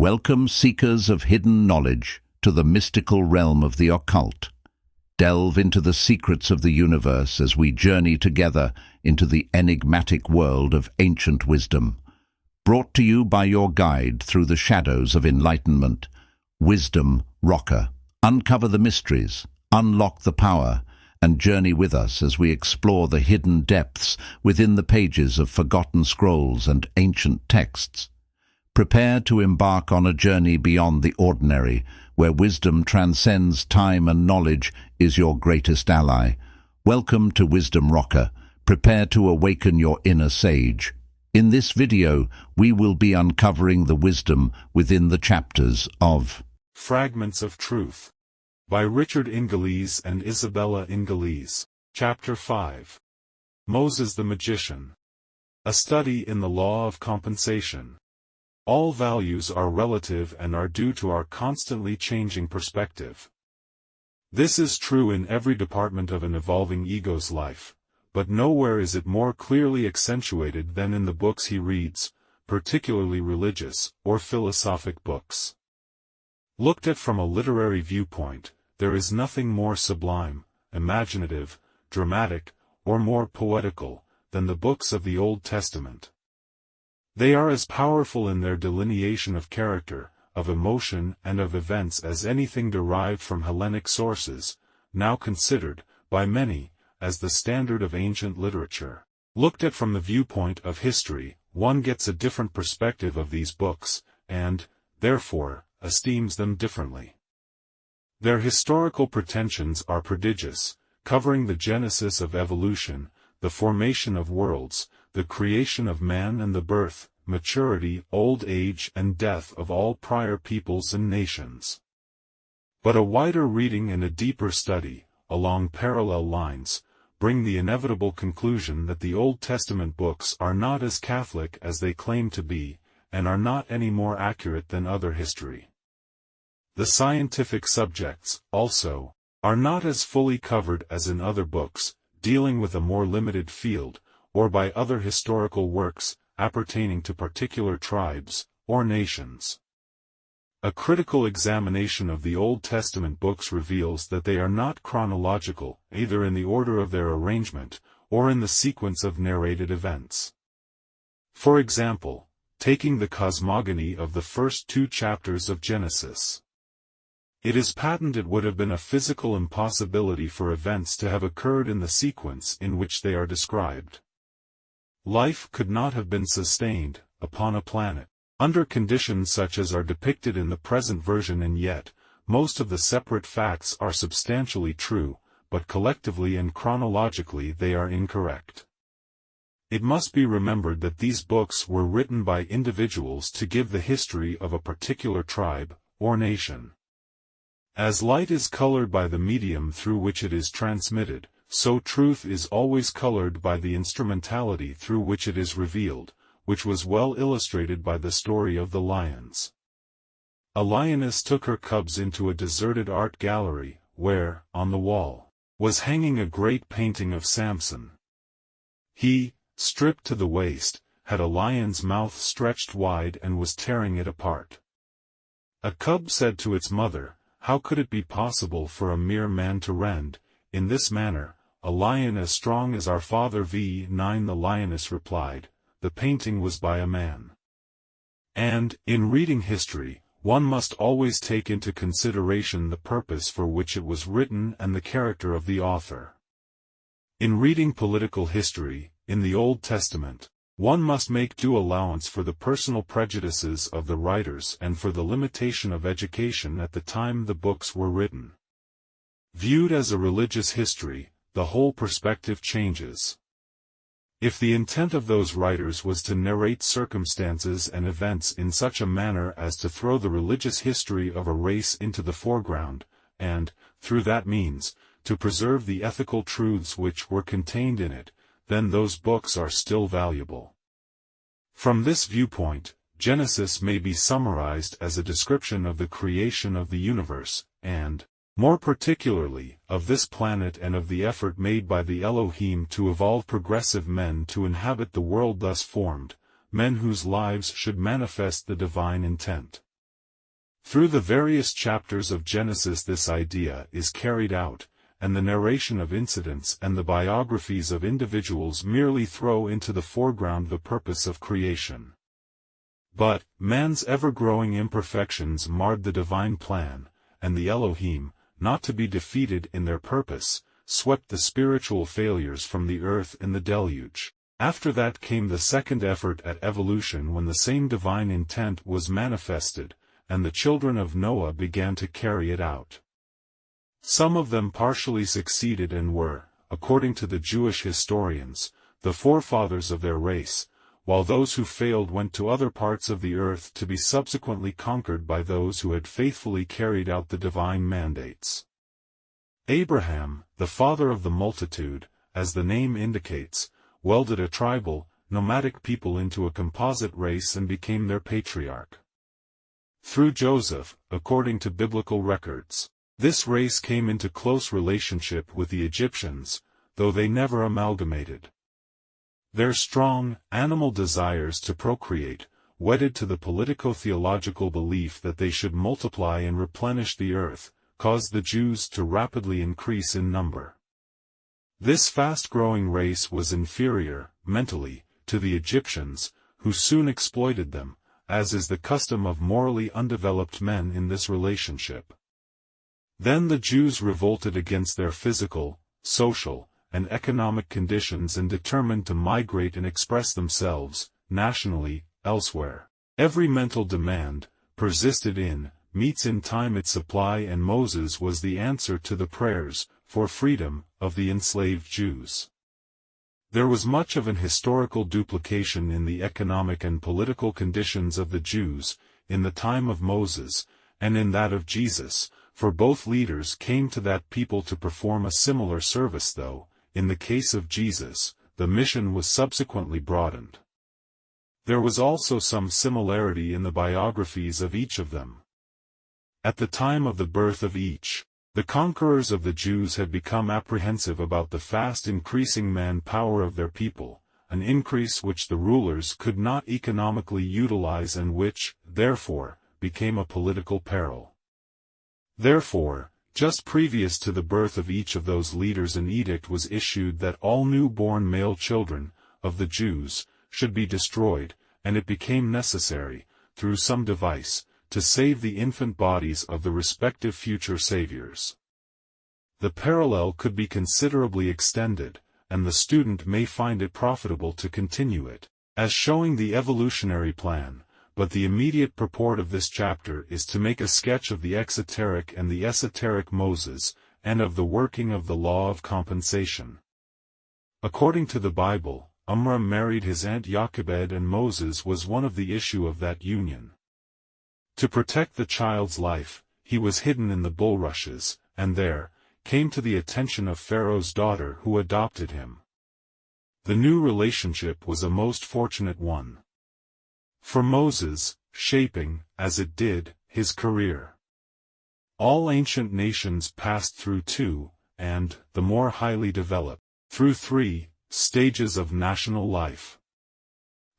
Welcome, seekers of hidden knowledge, to the mystical realm of the occult. Delve into the secrets of the universe as we journey together into the enigmatic world of ancient wisdom. Brought to you by your guide through the shadows of enlightenment, Wisdom Rocker. Uncover the mysteries, unlock the power, and journey with us as we explore the hidden depths within the pages of forgotten scrolls and ancient texts. Prepare to embark on a journey beyond the ordinary, where wisdom transcends time and knowledge is your greatest ally. Welcome to Wisdom Rocker. Prepare to awaken your inner sage. In this video, we will be uncovering the wisdom within the chapters of Fragments of Truth by Richard Ingalese and Isabella Ingalese. Chapter 5. Moses the Magician. A study in the law of compensation. All values are relative and are due to our constantly changing perspective. This is true in every department of an evolving ego's life, but nowhere is it more clearly accentuated than in the books he reads, particularly religious or philosophic books. Looked at from a literary viewpoint, there is nothing more sublime, imaginative, dramatic, or more poetical than the books of the Old Testament. They are as powerful in their delineation of character, of emotion and of events as anything derived from Hellenic sources, now considered, by many, as the standard of ancient literature. Looked at from the viewpoint of history, one gets a different perspective of these books, and, therefore, esteems them differently. Their historical pretensions are prodigious, covering the genesis of evolution, the formation of worlds, the creation of man and the birth, maturity, old age and death of all prior peoples and nations. But a wider reading and a deeper study, along parallel lines, bring the inevitable conclusion that the Old Testament books are not as Catholic as they claim to be, and are not any more accurate than other history. The scientific subjects, also, are not as fully covered as in other books, dealing with a more limited field, or by other historical works, appertaining to particular tribes, or nations. A critical examination of the Old Testament books reveals that they are not chronological, either in the order of their arrangement, or in the sequence of narrated events. For example, taking the cosmogony of the first 2 chapters of Genesis. It is patent it would have been a physical impossibility for events to have occurred in the sequence in which they are described. Life could not have been sustained, upon a planet, under conditions such as are depicted in the present version, and yet, most of the separate facts are substantially true, but collectively and chronologically they are incorrect. It must be remembered that these books were written by individuals to give the history of a particular tribe, or nation. As light is colored by the medium through which it is transmitted, so truth is always colored by the instrumentality through which it is revealed, which was well illustrated by the story of the lions. A lioness took her cubs into a deserted art gallery, where, on the wall, was hanging a great painting of Samson. He, stripped to the waist, had a lion's mouth stretched wide and was tearing it apart. A cub said to its mother, "How could it be possible for a mere man to rend, in this manner, a lion as strong as our father v9?" The lioness replied, "The painting was by a man." And, in reading history, one must always take into consideration the purpose for which it was written and the character of the author. In reading political history, in the Old Testament, one must make due allowance for the personal prejudices of the writers and for the limitation of education at the time the books were written. Viewed as a religious history, the whole perspective changes. If the intent of those writers was to narrate circumstances and events in such a manner as to throw the religious history of a race into the foreground, and, through that means, to preserve the ethical truths which were contained in it, then those books are still valuable. From this viewpoint, Genesis may be summarized as a description of the creation of the universe, and, more particularly, of this planet and of the effort made by the Elohim to evolve progressive men to inhabit the world thus formed, men whose lives should manifest the divine intent. Through the various chapters of Genesis this idea is carried out, and the narration of incidents and the biographies of individuals merely throw into the foreground the purpose of creation. But, man's ever-growing imperfections marred the divine plan, and the Elohim, not to be defeated in their purpose, swept the spiritual failures from the earth in the deluge. After that came the second effort at evolution when the same divine intent was manifested, and the children of Noah began to carry it out. Some of them partially succeeded and were, according to the Jewish historians, the forefathers of their race, while those who failed went to other parts of the earth to be subsequently conquered by those who had faithfully carried out the divine mandates. Abraham, the father of the multitude, as the name indicates, welded a tribal, nomadic people into a composite race and became their patriarch. Through Joseph, according to biblical records, this race came into close relationship with the Egyptians, though they never amalgamated. Their strong, animal desires to procreate, wedded to the politico-theological belief that they should multiply and replenish the earth, caused the Jews to rapidly increase in number. This fast-growing race was inferior, mentally, to the Egyptians, who soon exploited them, as is the custom of morally undeveloped men in this relationship. Then the Jews revolted against their physical, social, and economic conditions and determined to migrate and express themselves, nationally, elsewhere. Every mental demand, persisted in, meets in time its supply, and Moses was the answer to the prayers, for freedom, of the enslaved Jews. There was much of an historical duplication in the economic and political conditions of the Jews, in the time of Moses, and in that of Jesus, for both leaders came to that people to perform a similar service though, in the case of Jesus, the mission was subsequently broadened. There was also some similarity in the biographies of each of them. At the time of the birth of each, the conquerors of the Jews had become apprehensive about the fast increasing manpower of their people, an increase which the rulers could not economically utilize and which, therefore, became a political peril. Therefore, just previous to the birth of each of those leaders an edict was issued that all new-born male children, of the Jews, should be destroyed, and it became necessary, through some device, to save the infant bodies of the respective future saviors. The parallel could be considerably extended, and the student may find it profitable to continue it, as showing the evolutionary plan, but the immediate purport of this chapter is to make a sketch of the exoteric and the esoteric Moses, and of the working of the law of compensation. According to the Bible, Amram married his aunt Jochebed, and Moses was one of the issue of that union. To protect the child's life, he was hidden in the bulrushes, and there, came to the attention of Pharaoh's daughter who adopted him. The new relationship was a most fortunate one for Moses, shaping, as it did, his career. All ancient nations passed through two, and, the more highly developed, through three, stages of national life.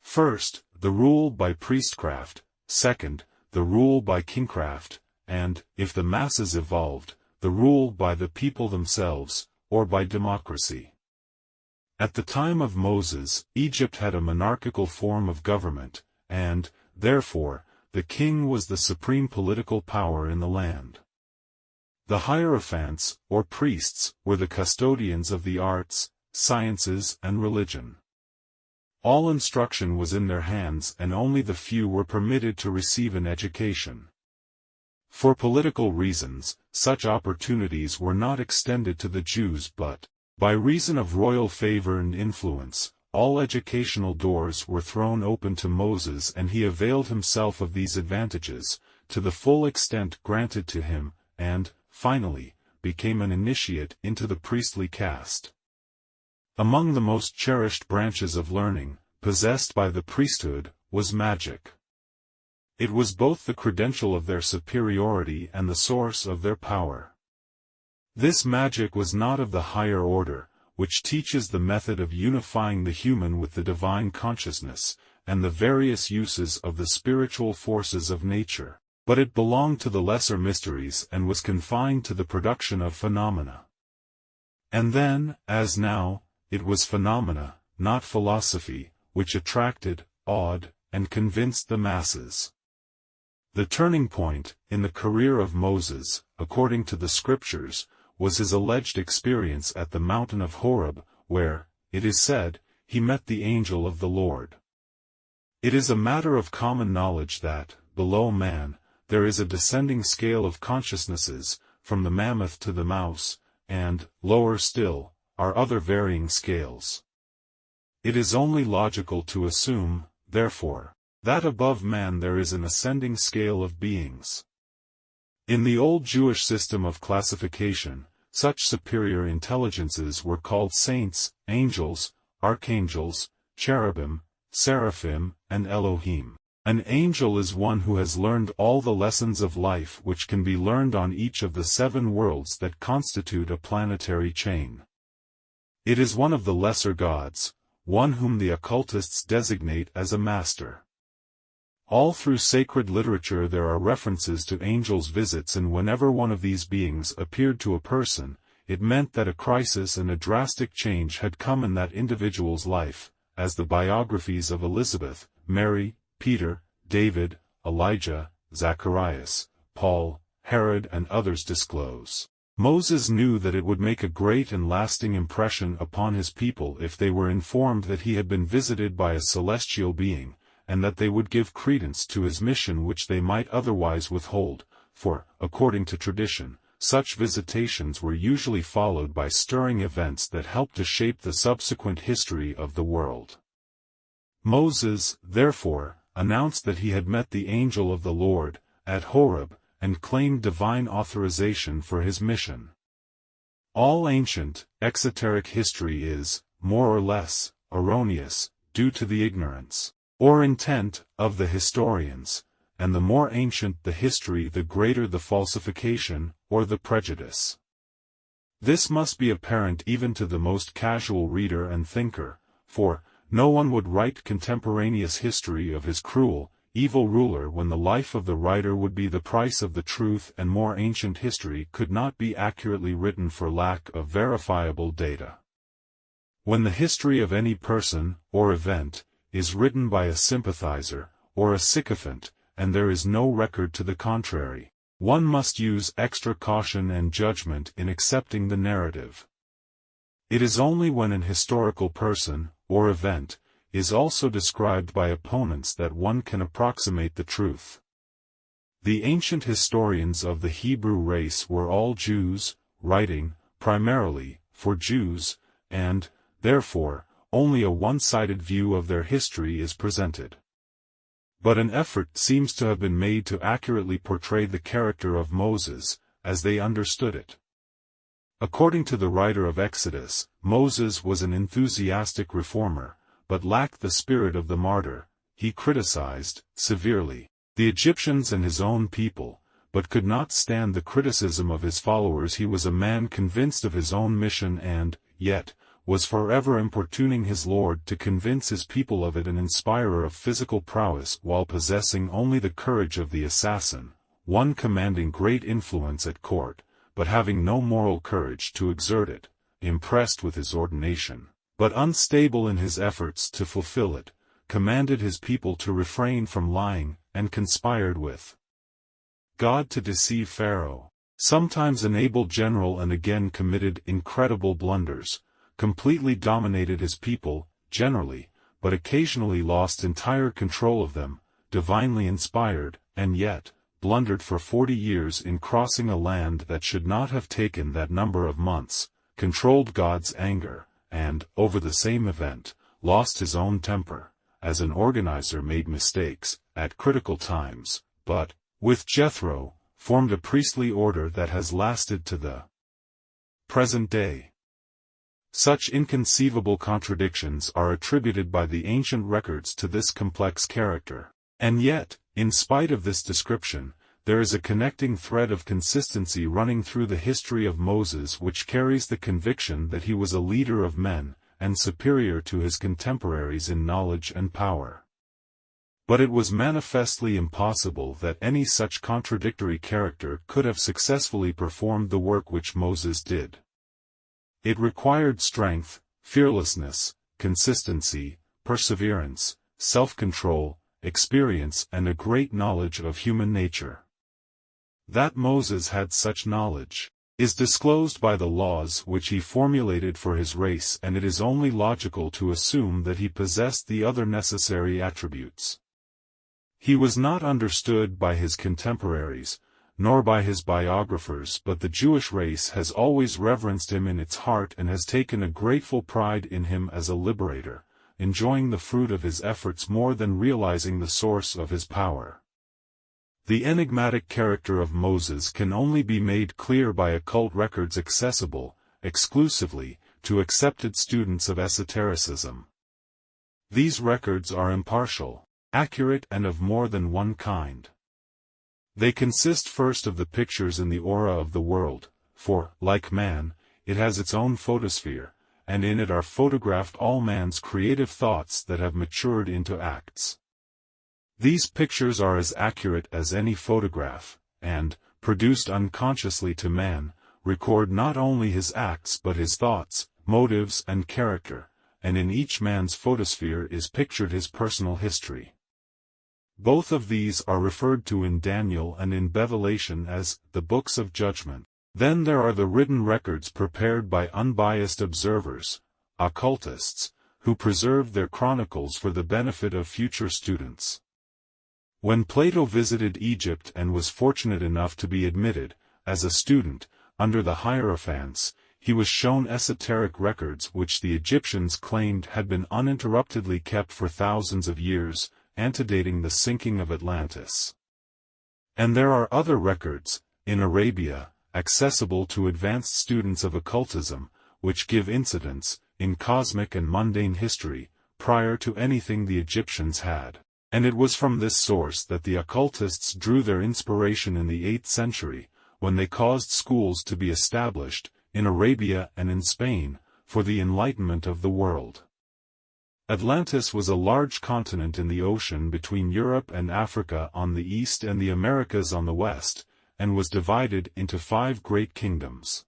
First, the rule by priestcraft, second, the rule by kingcraft, and, if the masses evolved, the rule by the people themselves, or by democracy. At the time of Moses, Egypt had a monarchical form of government, and, therefore, the king was the supreme political power in the land. The hierophants, or priests, were the custodians of the arts, sciences, and religion. All instruction was in their hands, and only the few were permitted to receive an education. For political reasons, such opportunities were not extended to the Jews, but, by reason of royal favor and influence, all educational doors were thrown open to Moses, and he availed himself of these advantages, to the full extent granted to him, and, finally, became an initiate into the priestly caste. Among the most cherished branches of learning, possessed by the priesthood, was magic. It was both the credential of their superiority and the source of their power. This magic was not of the higher order, which teaches the method of unifying the human with the divine consciousness, and the various uses of the spiritual forces of nature. But it belonged to the lesser mysteries and was confined to the production of phenomena. And then, as now, it was phenomena, not philosophy, which attracted, awed, and convinced the masses. The turning point, in the career of Moses, according to the scriptures, was his alleged experience at the mountain of Horeb, where, it is said, he met the angel of the Lord. It is a matter of common knowledge that, below man, there is a descending scale of consciousnesses, from the mammoth to the mouse, and, lower still, are other varying scales. It is only logical to assume, therefore, that above man there is an ascending scale of beings. In the old Jewish system of classification, such superior intelligences were called saints, angels, archangels, cherubim, seraphim, and Elohim. An angel is one who has learned all the lessons of life which can be learned on each of the 7 worlds that constitute a planetary chain. It is one of the lesser gods, one whom the occultists designate as a master. All through sacred literature there are references to angels' visits, and whenever one of these beings appeared to a person, it meant that a crisis and a drastic change had come in that individual's life, as the biographies of Elizabeth, Mary, Peter, David, Elijah, Zacharias, Paul, Herod and others disclose. Moses knew that it would make a great and lasting impression upon his people if they were informed that he had been visited by a celestial being, and that they would give credence to his mission which they might otherwise withhold, for, according to tradition, such visitations were usually followed by stirring events that helped to shape the subsequent history of the world. Moses, therefore, announced that he had met the angel of the Lord, at Horeb, and claimed divine authorization for his mission. All ancient, exoteric history is, more or less, erroneous, due to the ignorance, or intent, of the historians, and the more ancient the history the greater the falsification, or the prejudice. This must be apparent even to the most casual reader and thinker, for, no one would write contemporaneous history of his cruel, evil ruler when the life of the writer would be the price of the truth, and more ancient history could not be accurately written for lack of verifiable data. When the history of any person, or event, is written by a sympathizer, or a sycophant, and there is no record to the contrary, one must use extra caution and judgment in accepting the narrative. It is only when an historical person, or event, is also described by opponents that one can approximate the truth. The ancient historians of the Hebrew race were all Jews, writing, primarily, for Jews, and, therefore, only a one-sided view of their history is presented. But an effort seems to have been made to accurately portray the character of Moses, as they understood it. According to the writer of Exodus, Moses was an enthusiastic reformer, but lacked the spirit of the martyr. He criticized, severely, the Egyptians and his own people, but could not stand the criticism of his followers. He was a man convinced of his own mission and, yet, was forever importuning his Lord to convince his people of it, an inspirer of physical prowess while possessing only the courage of the assassin, one commanding great influence at court, but having no moral courage to exert it, impressed with his ordination, but unstable in his efforts to fulfill it, commanded his people to refrain from lying, and conspired with God to deceive Pharaoh, sometimes an able general and again committed incredible blunders, completely dominated his people, generally, but occasionally lost entire control of them, divinely inspired, and yet, blundered for 40 years in crossing a land that should not have taken that number of months, controlled God's anger, and, over the same event, lost his own temper, as an organizer made mistakes, at critical times, but, with Jethro, formed a priestly order that has lasted to the present day. Such inconceivable contradictions are attributed by the ancient records to this complex character. And yet, in spite of this description, there is a connecting thread of consistency running through the history of Moses which carries the conviction that he was a leader of men, and superior to his contemporaries in knowledge and power. But it was manifestly impossible that any such contradictory character could have successfully performed the work which Moses did. It required strength, fearlessness, consistency, perseverance, self-control, experience and a great knowledge of human nature. That Moses had such knowledge is disclosed by the laws which he formulated for his race, and it is only logical to assume that he possessed the other necessary attributes. He was not understood by his contemporaries, nor by his biographers, but the Jewish race has always reverenced him in its heart and has taken a grateful pride in him as a liberator, enjoying the fruit of his efforts more than realizing the source of his power. The enigmatic character of Moses can only be made clear by occult records accessible, exclusively, to accepted students of esotericism. These records are impartial, accurate and of more than one kind. They consist first of the pictures in the aura of the world, for, like man, it has its own photosphere, and in it are photographed all man's creative thoughts that have matured into acts. These pictures are as accurate as any photograph, and, produced unconsciously to man, record not only his acts but his thoughts, motives and character, and in each man's photosphere is pictured his personal history. Both of these are referred to in Daniel and in Revelation as the books of judgment. Then there are the written records prepared by unbiased observers, occultists, who preserve their chronicles for the benefit of future students. When Plato visited Egypt and was fortunate enough to be admitted, as a student, under the Hierophants, he was shown esoteric records which the Egyptians claimed had been uninterruptedly kept for thousands of years, antedating the sinking of Atlantis. And there are other records, in Arabia, accessible to advanced students of occultism, which give incidents, in cosmic and mundane history, prior to anything the Egyptians had. And it was from this source that the occultists drew their inspiration in the 8th century, when they caused schools to be established, in Arabia and in Spain, for the enlightenment of the world. Atlantis was a large continent in the ocean between Europe and Africa on the east and the Americas on the west, and was divided into 5 great kingdoms.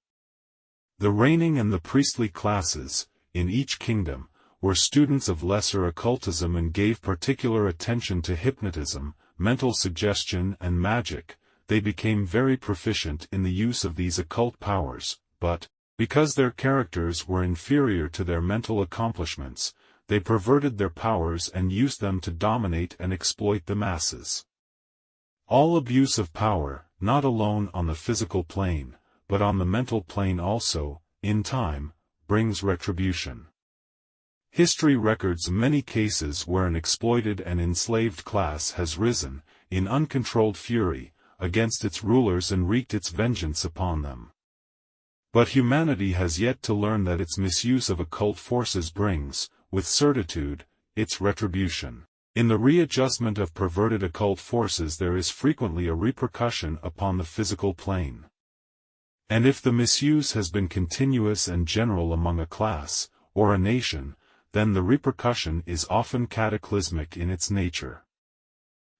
The reigning and the priestly classes, in each kingdom, were students of lesser occultism and gave particular attention to hypnotism, mental suggestion and magic. They became very proficient in the use of these occult powers, but, because their characters were inferior to their mental accomplishments, they perverted their powers and used them to dominate and exploit the masses. All abuse of power, not alone on the physical plane, but on the mental plane also, in time, brings retribution. History records many cases where an exploited and enslaved class has risen, in uncontrolled fury, against its rulers and wreaked its vengeance upon them. But humanity has yet to learn that its misuse of occult forces brings, with certitude, its retribution. In the readjustment of perverted occult forces there is frequently a repercussion upon the physical plane. And if the misuse has been continuous and general among a class, or a nation, then the repercussion is often cataclysmic in its nature.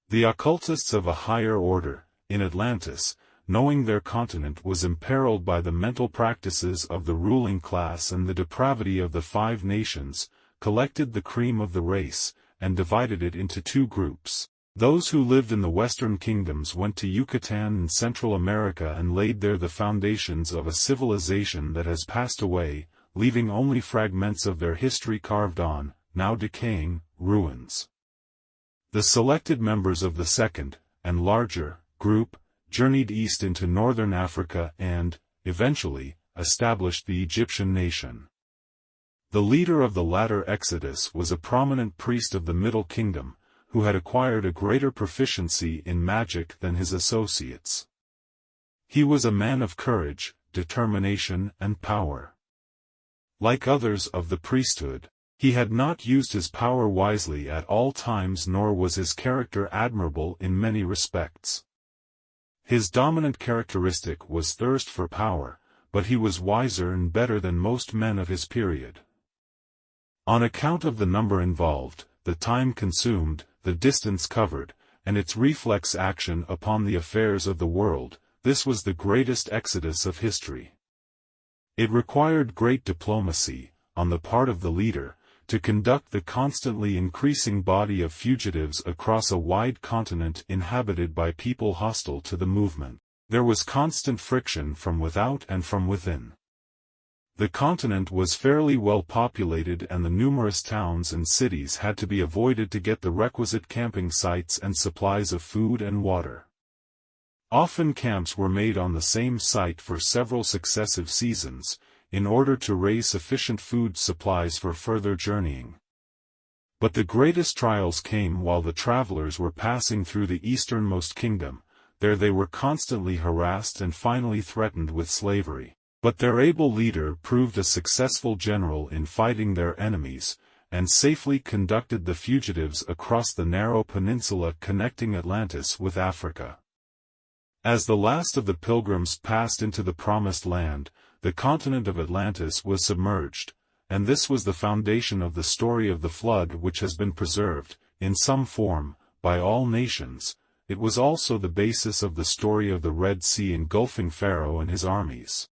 The occultists of a higher order, in Atlantis, knowing their continent was imperiled by the mental practices of the ruling class and the depravity of the 5 nations, collected the cream of the race, and divided it into 2 groups. Those who lived in the western kingdoms went to Yucatan and Central America and laid there the foundations of a civilization that has passed away, leaving only fragments of their history carved on, now decaying, ruins. The selected members of the second, and larger, group, journeyed east into northern Africa and, eventually, established the Egyptian nation. The leader of the latter exodus was a prominent priest of the Middle Kingdom, who had acquired a greater proficiency in magic than his associates. He was a man of courage, determination and power. Like others of the priesthood, he had not used his power wisely at all times, nor was his character admirable in many respects. His dominant characteristic was thirst for power, but he was wiser and better than most men of his period. On account of the number involved, the time consumed, the distance covered, and its reflex action upon the affairs of the world, this was the greatest exodus of history. It required great diplomacy, on the part of the leader, to conduct the constantly increasing body of fugitives across a wide continent inhabited by people hostile to the movement. There was constant friction from without and from within. The continent was fairly well populated, and the numerous towns and cities had to be avoided to get the requisite camping sites and supplies of food and water. Often camps were made on the same site for several successive seasons, in order to raise sufficient food supplies for further journeying. But the greatest trials came while the travelers were passing through the easternmost kingdom. There they were constantly harassed and finally threatened with slavery. But their able leader proved a successful general in fighting their enemies, and safely conducted the fugitives across the narrow peninsula connecting Atlantis with Africa. As the last of the pilgrims passed into the Promised Land, the continent of Atlantis was submerged, and this was the foundation of the story of the flood, which has been preserved, in some form, by all nations. It was also the basis of the story of the Red Sea engulfing Pharaoh and his armies.